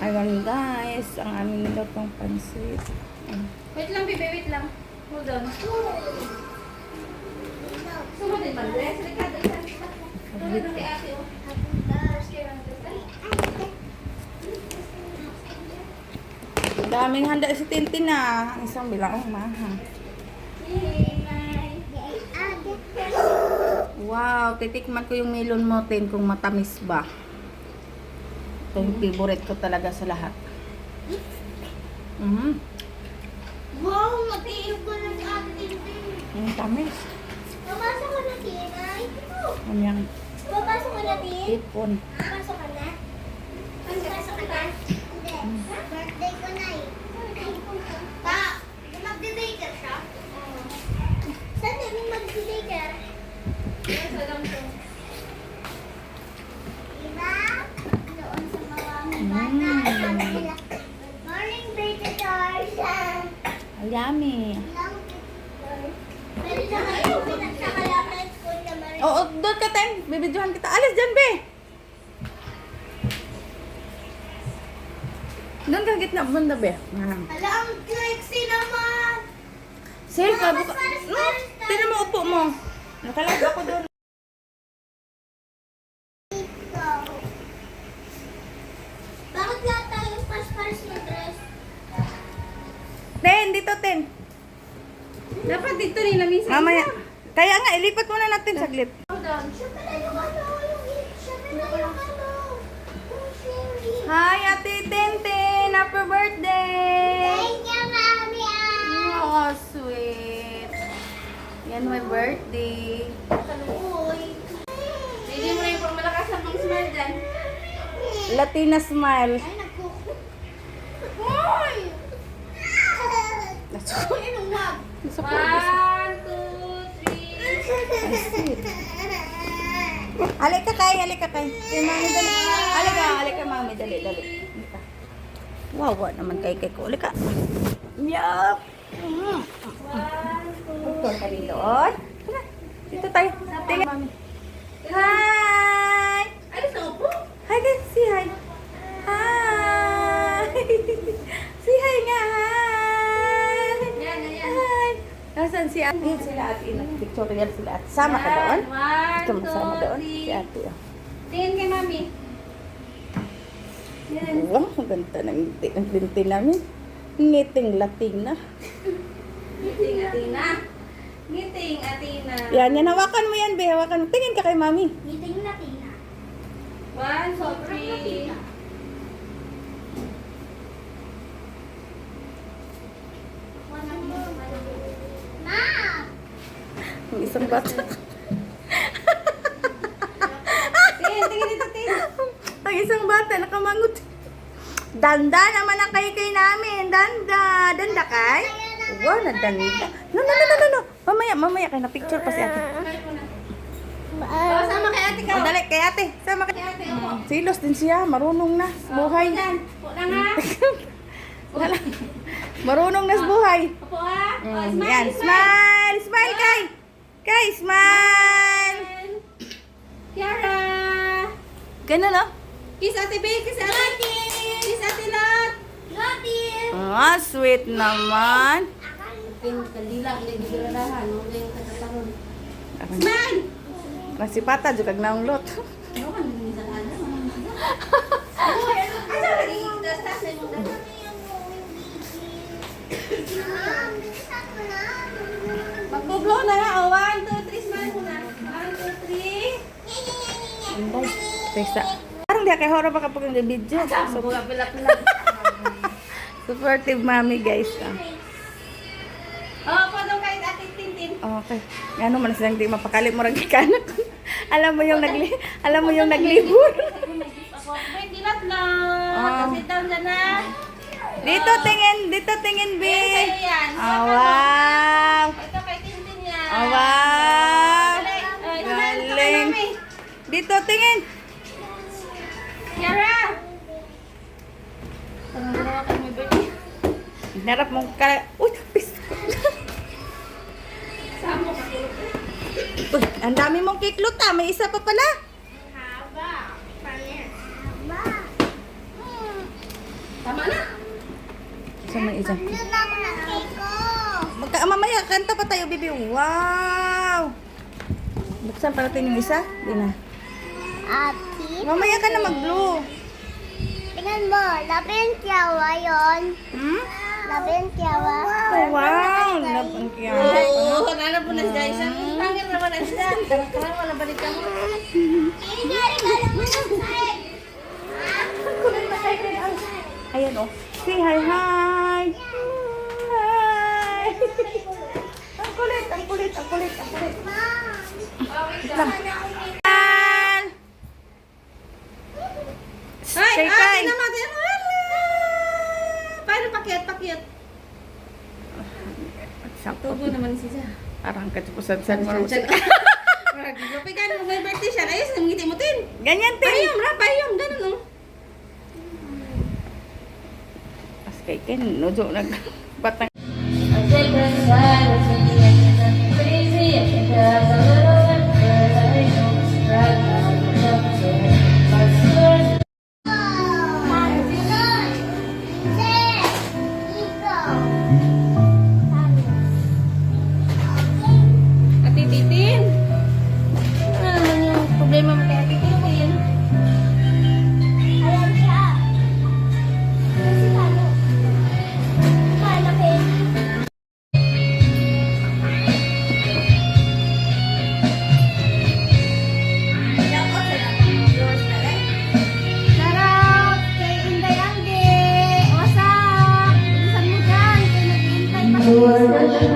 Ayan guys, ang aming nilutong pansit. Wait lang, baby, wait lang. Hold on. Sumo din man, Dres. Ricardo, isa. Tulad kay ate, oh. Daming handa si Tintin na. Ang isang bilang maha. Wow, titikman ko yung melon mo, Tin, kung matamis ba. Ito yung favorite ko talaga sa lahat. Wow, matiyo ko na sa atin. Ang tamis. Papasok ka na, Tinay. Ano yan? Papasok ka na, Tin. Ipon. Papasok ka na. Papasok ka na. Hindi. Birthday ko na eh. Pa, magdi-daycare siya? Saan din magdi-daycare? Yes, alam ko. Diba? Doon sa mga bata. Good morning, baby Tarzan. Ang yummy. Pwede na kayo pinagsakalapit ko naman. Oo, doon ka, Tin. Bibidyohan kita. Alis dyan, be. Doon ka gitna, banda, be. Ala, ang sexy naman. Safe ka. Paris, Paris. Tinan mo, upo mo. Nakalag ako doon. Bakit lahat tayo pas-pares na dress? Tin, dito, Tin. Dapat dito rin namin sa Mamaya. Kaya nga, ilipat muna natin saglit. Hold on. Siya pala yung ano, siya pala yung ano. Yung Sherry. Hi, Ate Tintin. Happy birthday. Thank you, Mami. Oh, sweet. Yan my birthday. Uy. Hindi mo rin pang malakas ang pang smile dyan. Latina smile. Ay, naku. Uy! Anong wag? 1, 2, 3. Halika kay, halika kay. Mami, dali. Halika, mami, dali. Halika. Wawa naman kay ko. Halika. Yup. Doktor ka rin doon. Tara, dito tayo. Tingnan, mami. Hi! Alis na upo. Hi guys, say hi. Hi! Say hi nga, hi! Yan. Hi! Nasaan si ate? Yan sila ate. Picture yan sila ate. Sama ka doon? 1, Gusto mo sama 2, doon? Si 3. ate. Oh. Tingin kay mami. Yan. Wow, ang ganda ng linti namin. Ngiting Latina. Ngiting Atina. Ngiting Atina. Yan, hawakan mo yan, be. Hawakan mo. Tingin ka kay mami. Ngiting na, Tina. 1, 2, 3. Mom! Ang isang bata. Tingin dito, tingin. Ang isang bata, nakamangot. Danda naman ang kay namin. Danda. Danda kay? Wow, nadanda. No. Mamaya kay na picture pa si ate. Oh, sama kay ate ka. O, dali, kay ate. Sama kay Kay ate, upo. Silos din siya. Marunong na sa buhay. Yan. Upo na nga. Marunong na sa buhay. Upo ha. Oh, Yan, smile. Smile kay. Kay, smile. Kiara. Ganun, no? Kiss ate B. Kiss ate. Kiss ate Lot. Lotin! Ah, sweet naman. Kandila, hindi gilalahan. Huwag yung katataron. Smile. Nasipata, jukag naong lot. Ewan, hindi sa kanya. Asa lagi yung dastas na yung dastas. Mom, bilisan mo na. Mag-blow na nga. Oh, 1, 2, 3. Smile muna. 1, 2, 3. Inday. Tesa. Parang di kay horo baka pag video. So, pila-pila. Supportive mami guys. Oh, padong kahit ate Tintin. Okay. Ano man silang di mapakali mo rang kanak. Alam mo yung naglibur. Ako, may dilat lang. Ah. Sit down dyan na. Dito tingin, B. Yan, sa'yo yan. Oh, wow. Ito kay Tintin yan. Oh, wow. Ay, ito na, ito kay Galing. Mami. Dito tingin. Kiara! Parang dalawa kayo may birthday. Hinarap mong ka... Uy, biskot. Saan mo katulog? Uy, ang dami mong kiklot ah. May isa pa pala. Haba. Ba? Tama na. Isa may isa. Luto ako ng cake ko. Mamaya, kanta pa tayo, baby. Wow! Buksan pa natin yung isa. Di na. Happy. Mamaya ka na mag-blue. Tingnan mo, labi yung tiyawa yun. Hmm? Labi yung tiyawa. Oh, wow! Labang kiyama. Oo, nalap mo na siya. Isang tanggal naman na siya. Karang wala balik ka mo. Inari ka lang mo ng side. Ayan oh. Say hi, hi! Hi! Ang kulit. Lang. Ay, Kay ate Kai. naman. Wala. Paano pakyat? Tubo naman siya. Parang katupusan mo. Pagkan mo may birthday siya. Ayos, ngiti mo tin. Ganyan, Tin. Payom. Ganun no. As kay Ken, nudo batang. Ati Titin. Ano naman yung problema mo kay Ati Titin? Sarap! Kay Inday Angge! Wasak! Bilisan mo dyan! Kay nag-iintay pa siya.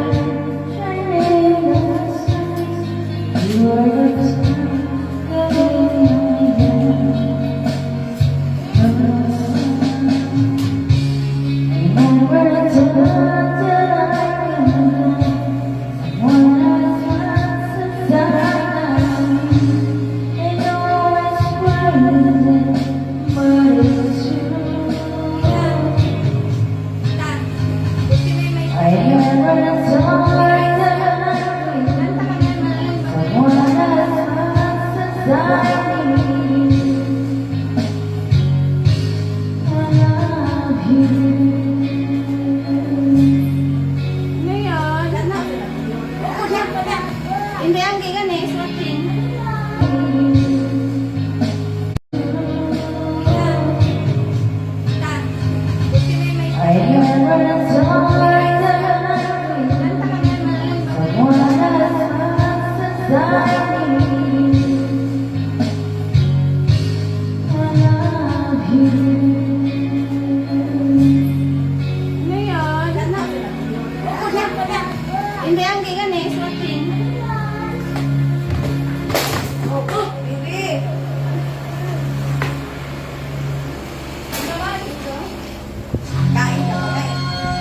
Ngayon, hindi ang gigan eh, swapping. Ngayon, hindi ang gigan eh, swapping. Kain na mo na eh.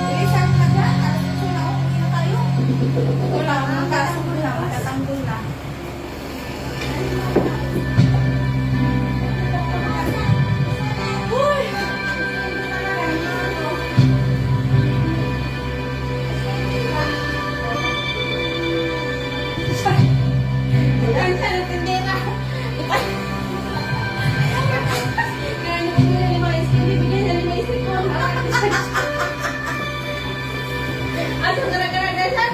Bilisan ka dyan. Alas 8 na, uwi na tayo. Wala, magkasunod na, magkatanggol na. Uy! Ang sarap tindera. Kaya nung bibigyan ni Maestro, bibigyan niya ni Maestro ko. Ano gara-gara na siya?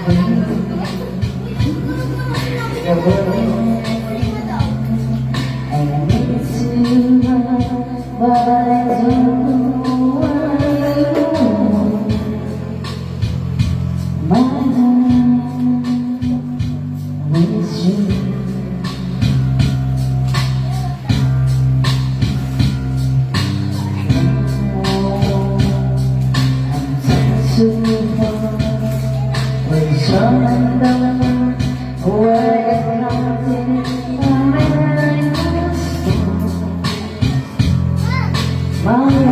When Oh,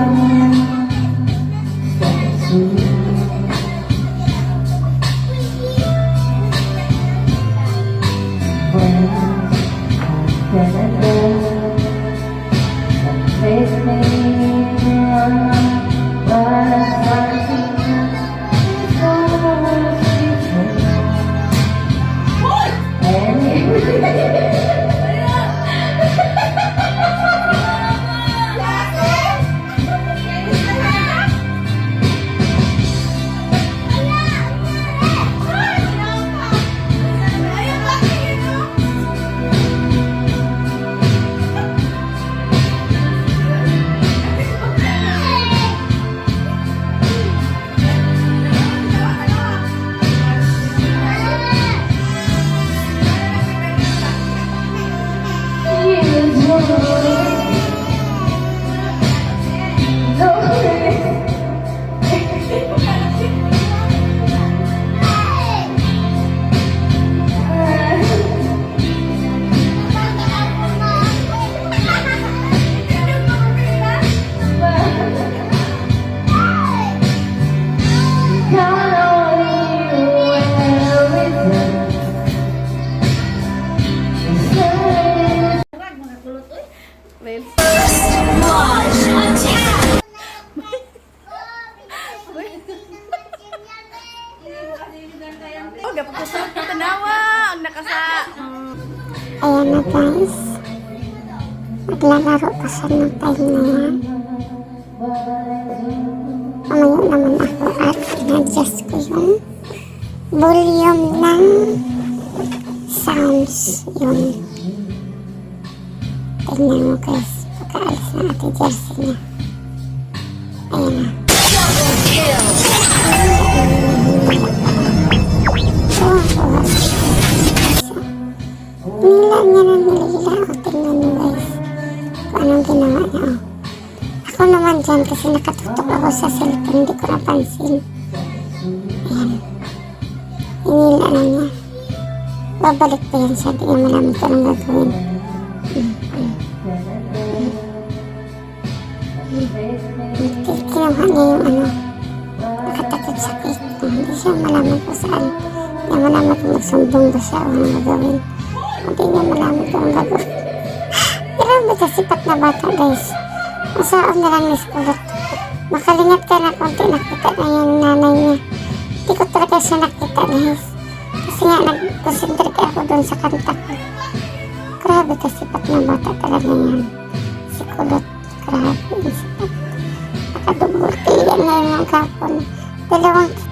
gapagkusap ko tanawa. Ang nakasa. Ayan na guys. Maglalaro pa siya ng time na yan. Tumayo naman ako at in-adjust ko yung volume ng sounds yun. Tignan mo guys. Pagkaalis na ate jersey niya. Ayan na. Nila niya na nilila. O, tingnan niyo guys. Kung anong ginawa niya. O. Ako naman dyan kasi nakatutok ako sa cellphone. Hindi ko napansin. Ayan. Inila na niya. Babalik pa yan siya. Di niya malaman ko anong gagawin. Kinuha niya yung ano. Nakatakot sa cake. Hindi siya malaman kung saan. Hindi niya malaman kung magsumbong ba siya o anong gagawin. Hindi niya malaman kung anong gagawin. Grabe ka sipat na bata guys. Masaon na lang niskulot. Makalingat ka na konti. Nakita na yung nanay niya. Hindi ko talaga siya nakita guys. Kasi nga nag-concentrate ako doon sa kanta ko. Grabe ka sipat na bata talaga yan. Si Kulot. Grabe yung sipat. Nakadubulti yan ngayon ng kapon. 2